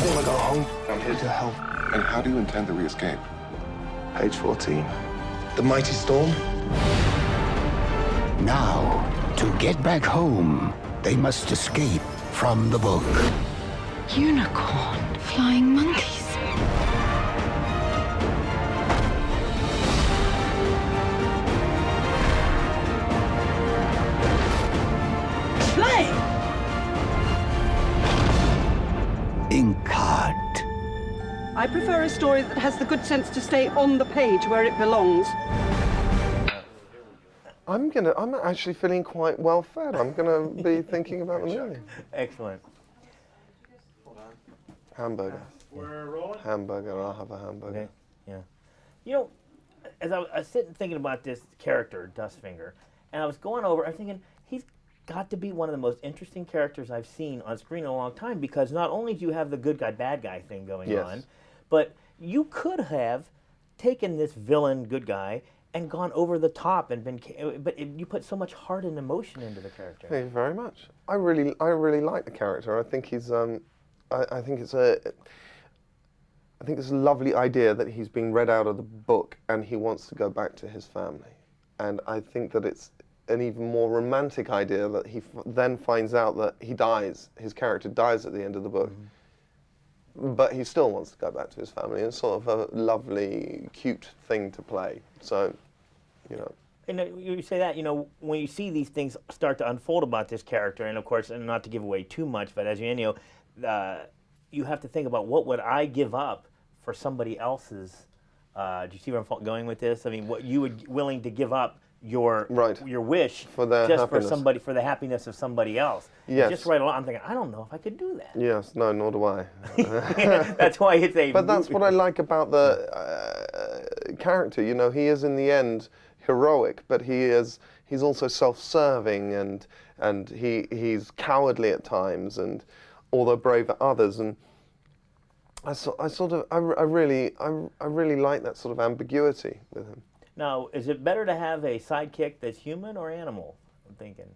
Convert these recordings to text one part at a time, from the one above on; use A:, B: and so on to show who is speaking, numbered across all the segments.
A: want to go home. I'm here to help.
B: And how do you intend to re-escape?
A: Page 14. The mighty storm.
C: Now, to get back home, they must escape from the book.
D: Unicorn. Flying monkeys. Fly!
C: Inkheart.
E: I prefer a story that has the good sense to stay on the page where it belongs.
F: I'm actually feeling quite well fed. I'm gonna be thinking about the movie.
G: Excellent.
F: Hamburger.
H: We're rolling?
F: Hamburger, I'll have a hamburger.
G: Okay. Yeah. You know, as I was sitting thinking about this character, Dustfinger, and I was going over, I was thinking, he's got to be one of the most interesting characters I've seen on screen in a long time, because not only do you have the good guy, bad guy thing going on, but you could have taken this villain, good guy, and gone over the top and been, but you put so much heart and emotion into the character.
F: Thank you very much. I really like the character. I think he's, I think it's a lovely idea that he's being read out of the book and he wants to go back to his family. And I think that it's an even more romantic idea that he then finds out that he dies, his character dies at the end of the book. But he still wants to go back to his family. It's sort of a lovely, cute thing to play. So, you know.
G: And you say that, you know, when you see these things start to unfold about this character, and of course, and not to give away too much, but as you know, you have to think about what would I give up for somebody else's. Do you see where I'm going with this? I mean, what you would willing to give up your wish
F: for their
G: just
F: happiness.
G: for somebody, for the happiness of somebody else.
F: Yes.
G: And just right along, I'm thinking, I don't know if I could do that.
F: Yes, no, nor do I.
G: That's why it's a.
F: But that's what I like about the character. You know, he is in the end heroic, but he's also self-serving, and he's cowardly at times, and although brave at others. And I really like that sort of ambiguity with him.
G: Now, is it better to have a sidekick that's human or animal? I'm thinking.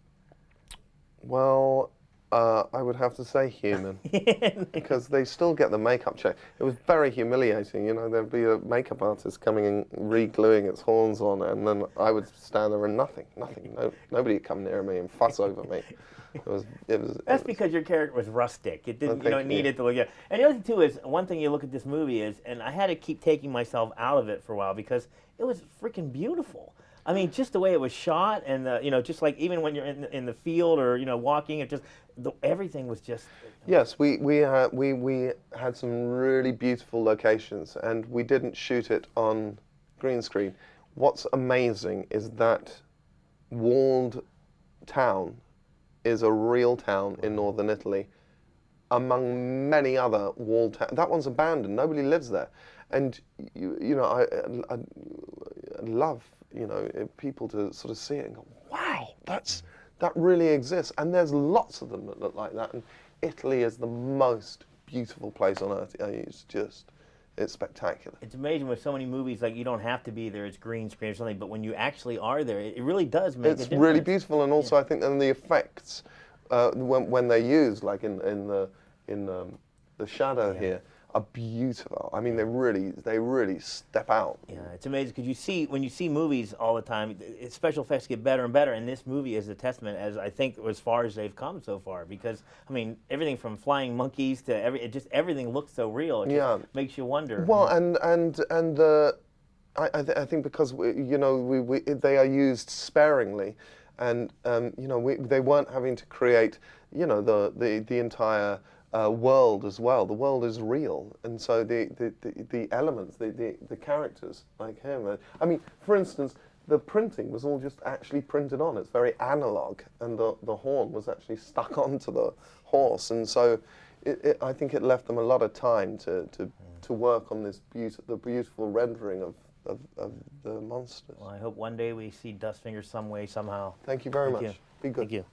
F: Well, I would have to say human, because they still get the makeup check. It was very humiliating, you know. There'd be a makeup artist coming and re-gluing its horns on, and then I would stand there and nothing. Nobody would come near me and fuss over me. That's
G: because your character was rustic. It didn't, it needed to look at. And the other thing too is, one thing you look at this movie is, and I had to keep taking myself out of it for a while because it was freaking beautiful. I mean, just the way it was shot, and just like even when you're in the field or walking, it just everything was just.
F: Yes, we had some really beautiful locations, and we didn't shoot it on green screen. What's amazing is that walled town is a real town in northern Italy, among many other walled towns. That one's abandoned. Nobody lives there, and I love people to sort of see it and go, wow, that really exists. And there's lots of them that look like that. And Italy is the most beautiful place on earth. It's spectacular.
G: It's amazing with so many movies, like you don't have to be there, it's green screen or something, but when you actually are there, it really does make a difference.
F: It's really beautiful, and also I think then the effects, when they're used, like in the shadow here, are beautiful. I mean, they really step out.
G: Yeah, it's amazing because when you see movies all the time, special effects get better and better, and this movie is a testament, as I think, as far as they've come so far. Because I mean, everything from flying monkeys to everything looks so real. It just makes you wonder.
F: Well, I think because they are used sparingly, and they weren't having to create the entire world as well. The world is real, and so the elements, the characters like him. I mean, for instance, the printing was all just actually printed on. It's very analog, and the horn was actually stuck onto the horse, and so I think it left them a lot of time to work on this the beautiful rendering of the monsters.
G: Well, I hope one day we see Dustfinger some way, somehow.
F: Thank you very much.
G: You.
F: Be good.
G: Thank you.